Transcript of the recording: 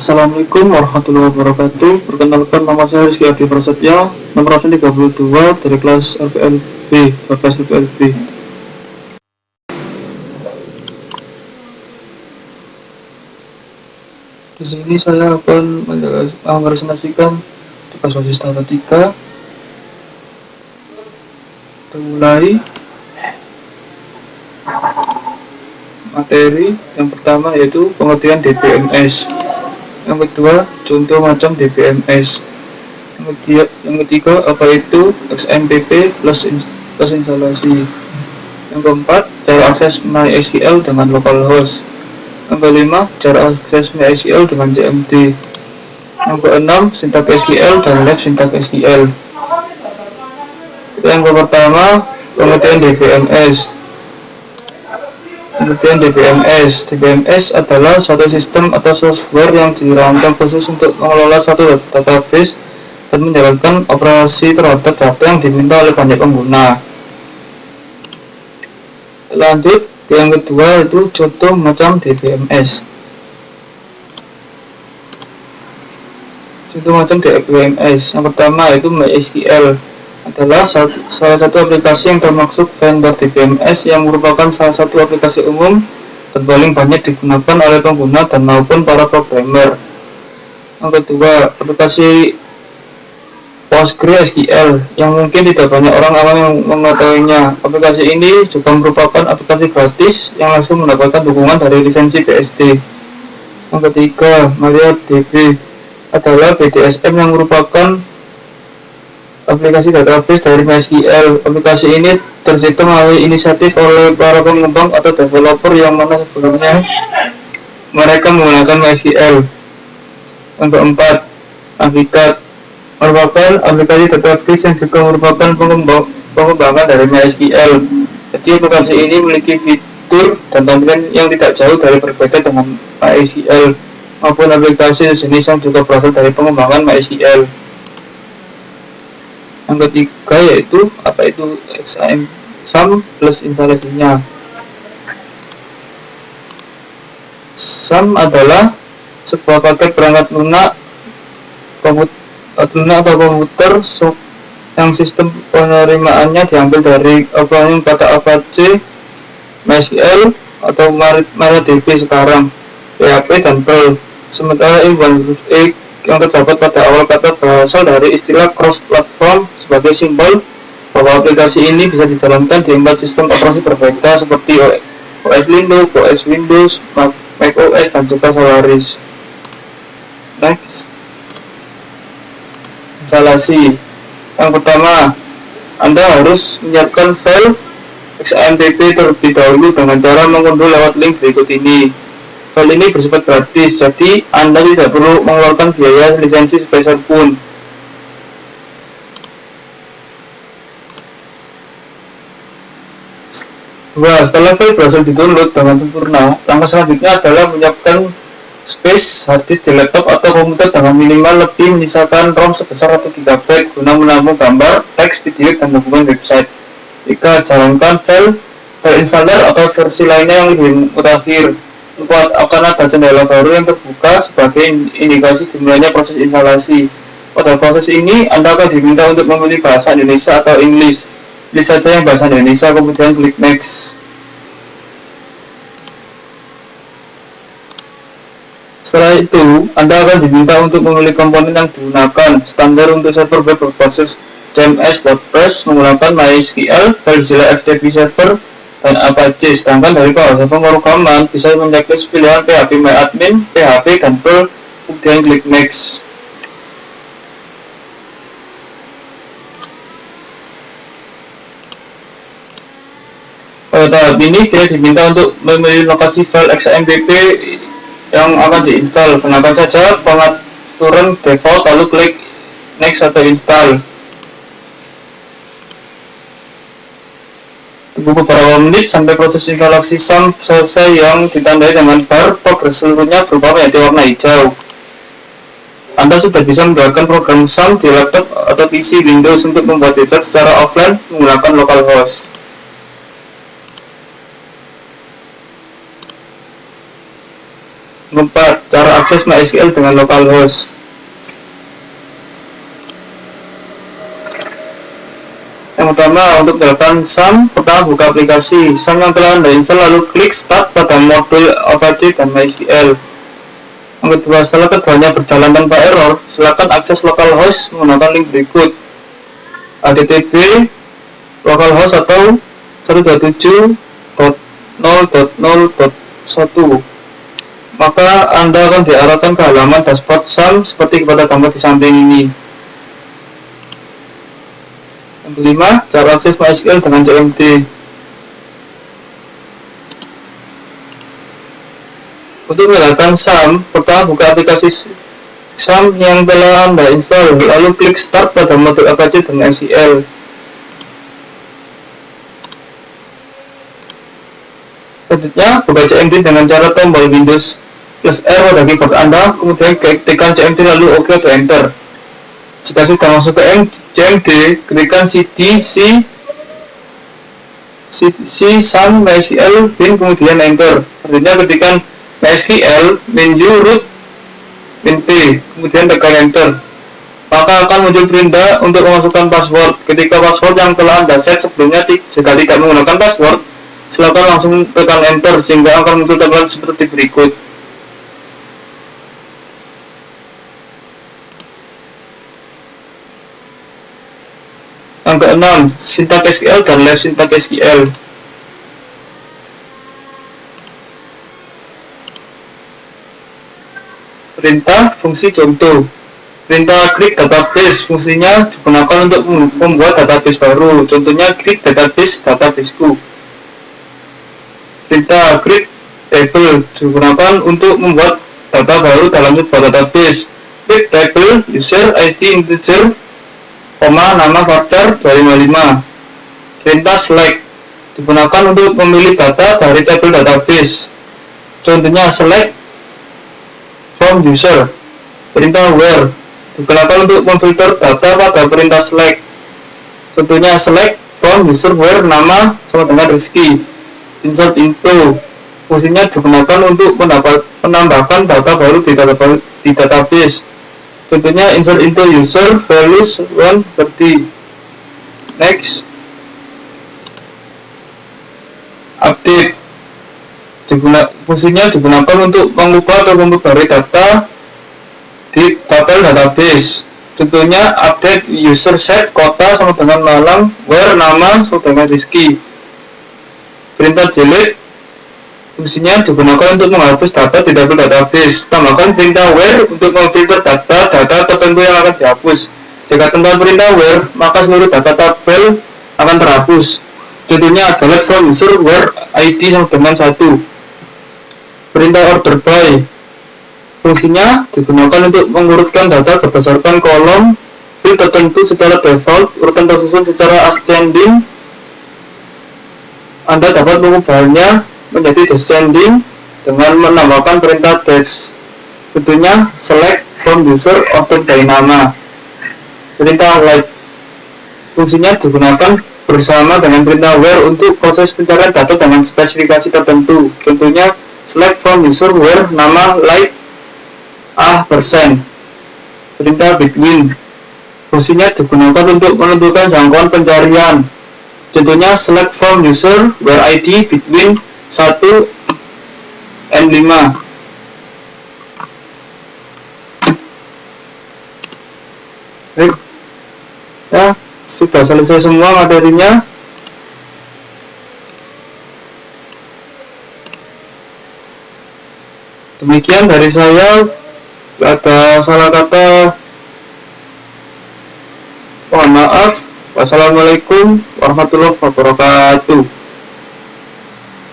Assalamualaikum warahmatullahi wabarakatuh. Perkenalkan, nama saya Rizky Adi Prasetya, nomor absen 32 dari kelas RPLB, 12 RPLB. Di sini saya akan merepresentasikan tugas OSIS tahap 3. Mulai materi yang pertama yaitu pengertian DBMS. Yang kedua, contoh macam DBMS. Yang ketiga, apa itu XMPP plus instalasi. Yang keempat, cara akses MySQL dengan localhost. Yang kelima, cara akses MySQL dengan CMD. Yang keenam, sintak SQL dan lab sintak SQL. Yang pertama, pengertian DBMS. Pengertian DBMS adalah suatu sistem atau software yang dirancang khusus untuk mengelola suatu database dan menjalankan operasi terhadap data yang diminta oleh banyak pengguna. Lanjut, yang kedua itu contoh macam DBMS. Contoh macam DBMS yang pertama yaitu MySQL adalah salah satu aplikasi yang termasuk vendor DBMS yang merupakan salah satu aplikasi umum dan paling banyak digunakan oleh pengguna dan maupun para programmer. Yang kedua, aplikasi PostgreSQL yang mungkin tidak banyak orang awam yang mengetahuinya. Aplikasi ini juga merupakan aplikasi gratis yang langsung mendapatkan dukungan dari lisensi BSD. Yang ketiga, MariaDB adalah BDSM yang merupakan aplikasi database dari MySQL. Aplikasi ini tercipta melalui inisiatif oleh para pengembang atau developer yang mana sebelumnya mereka menggunakan MySQL. Yang keempat, Navigat merupakan aplikasi database yang juga merupakan pengembangan dari MySQL. Jadi aplikasi ini memiliki fitur dan tampilan yang tidak jauh dari berbeda dengan MySQL maupun aplikasi jenis yang juga berasal dari pengembangan MySQL. Yang ketiga yaitu apa itu SUM plus instalasinya. SUM adalah sebuah paket perangkat lunak atau komputer yang sistem penerimaannya diambil dari akronim kata Apache, MySQL atau MariaDB sekarang, PHP dan Perl. Sementara in1 yang terdapat pada awal kata berasal dari istilah cross-platform sebagai simbol bahwa aplikasi ini bisa dijalankan di 4 sistem operasi berbeda seperti OS Linux, OS Windows, macOS, dan juga Solaris. Next, instalasi. Yang pertama, Anda harus menyiapkan file XAMPP terlebih dahulu dengan cara mengunduh lewat link berikut ini. File ini bersifat gratis, jadi Anda tidak perlu mengeluarkan biaya lisensi sebesar pun. Setelah file berhasil di-download dengan sempurna, langkah selanjutnya adalah menyiapkan space harddisk di laptop atau komputer dengan minimal lebih menyisakan ROM sebesar 1 GB guna menampung gambar, teks, video, dan dokumen website. Jika jalankan file installer atau versi lainnya yang lebih mutakhir, akan ada jendela baru yang terbuka sebagai indikasi dimulainya proses instalasi. Pada proses ini, Anda akan diminta untuk memilih bahasa Indonesia atau English. Pilih saja yang bahasa Indonesia, kemudian klik Next. Setelah itu, Anda akan diminta untuk memilih komponen yang digunakan. Standar untuk server web berbasis CMS WordPress menggunakan MySQL, FileZilla FTP server, dan Apache. Sedangkan dari bahasa pemrograman bisa menyebut pilihan PHP MyAdmin, PHP, dan Perl, kemudian klik Next. Pada tahap ini kita diminta untuk memilih lokasi file XAMPP yang akan diinstal. Gunakan saja pengaturan default lalu klik Next atau Install. Tunggu beberapa menit sampai proses instalasi SUM selesai yang ditandai dengan bar progres seluruhnya berubah menjadi warna hijau. Anda sudah bisa menggunakan program SUM di laptop atau PC Windows untuk membuat data secara offline menggunakan localhost. Keempat, cara akses MySQL dengan localhost. Yang pertama, untuk mendapatkan SAM, pertama buka aplikasi SAM yang telah Anda install, lalu klik Start pada modul Apache dan MySQL. Yang kedua, setelah keduanya berjalan tanpa error, silakan akses localhost menggunakan link berikut: http localhost atau 127.0.0.1. Maka Anda akan diarahkan ke halaman dashboard SAM seperti pada gambar di samping ini. Yang kelima, cara akses MySQL dengan CMD. Untuk menggunakan SAM, pertama buka aplikasi SAM yang telah Anda install, lalu klik Start pada modul Apache dan MySQL. Selanjutnya, buka CMD dengan cara tombol Windows +R pada keyboard Anda, kemudian ketikkan CMD lalu OK atau Enter. Jika sudah masuk ke CMD, klikkan CD SAM MySQL bin kemudian Enter. Selanjutnya ketikkan MySQL menu root min P, kemudian tekan Enter. Maka akan muncul perintah untuk memasukkan password. Ketika password yang telah Anda set sebelumnya jika tidak menggunakan password, silakan langsung tekan Enter sehingga akan muncul tampilan seperti berikut. Yang keenam, sintak SQL dan live sintak SQL. Perintah fungsi contoh. Perintah create database fungsinya digunakan untuk membuat database baru. Contohnya create databaseku. Perintah create table digunakan untuk membuat data baru dalam sebuah database. Create table user ID integer, nama varchar 255. Perintah select digunakan untuk memilih data dari tabel database. Contohnya select from user. Perintah where digunakan untuk memfilter data pada perintah select. Contohnya select from user where nama sama dengan Rizky. Insert into fungsinya digunakan untuk menambahkan data baru di database. Contohnya insert into user values 130. Next. Update fungsinya digunakan untuk mengubah atau memperbarui data di tabel database. Contohnya update user set kota sama dengan Malang, where nama sama dengan Rizky. Perintah delete fungsinya digunakan untuk menghapus data di tabel database. Tambahkan perintah where untuk memfilter data tertentu yang akan dihapus. Jika tanpa perintah where, maka seluruh data tabel akan terhapus. Contohnya delete from user where ID sama dengan 1. Perintah order by fungsinya digunakan untuk mengurutkan data berdasarkan kolom field tertentu secara default. Urutan tersusun secara ascending. Anda dapat mengubahnya menjadi descending dengan menambahkan perintah text. Contohnya select from user order by nama. Perintah like fungsinya digunakan bersama dengan perintah where untuk proses pencarian data dengan spesifikasi tertentu. Contohnya select from user where nama like %. Perintah between fungsinya digunakan untuk menentukan jangkauan pencarian. Contohnya select from user where ID between 1 and 5. Baik. Ya, sudah selesai semua materinya. Demikian dari saya. Ada salah kata, mohon maaf. Wassalamualaikum warahmatullahi wabarakatuh.